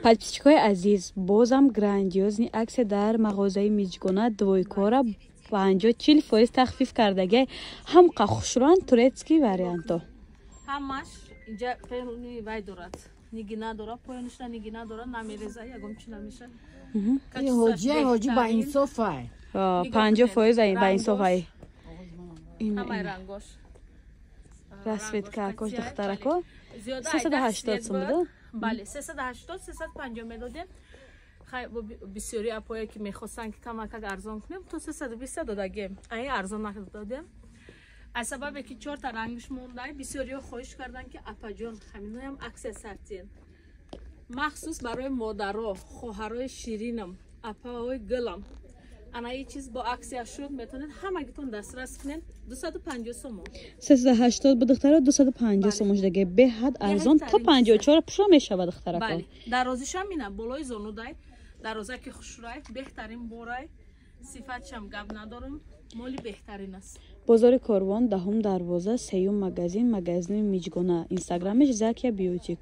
подписчикои азиз, бозам грандиозни аксия дар мағозаи Миҷгона двойкора 50-40% тахфиф кардагӣ. Ҳамқа хушрӯан турецкий варианто. Ҳамаш инҷа пенуни вай дорад. Нигина дорад, поянишна нигина дорад, намереза, ягом чӣ намеша. ҳоҷи ба инсофай. 50% ба инсофай. Ҳамаи рангош. Расветка акош духтарако. Зиёда 380 сум буд. Бале, 380, 350 медодем. Хай бисёри апоя ки мехостан ки камакак арзон кунем, то 320 додагем. Ай арзон надодем. Аз сабабе ки 4 та рангш мондай, бисёриҳо хоҳиш кардан ки апаҷон ҳаминоям аксия сартиен. Махсус барои модаро, хоҳарои ширинам, апаҳои гилам. Анаи чиз бо аксия шуд метавонед ҳамагитон дастрас кунед 250 сум. 380 бу духтара 250 сум даге беҳад арзон то 54 пушо мешавад духтарако. Бале, дарозишам ина болои зонудай, дароза ки хушрай, беҳтарин борай, сифатшам гап надорам, моли беҳтарин аст. Бозори Корвон, 10 дарвоза, 3 магазин, магазини Миҷгона. Инстаграмиш Закия Бьютик.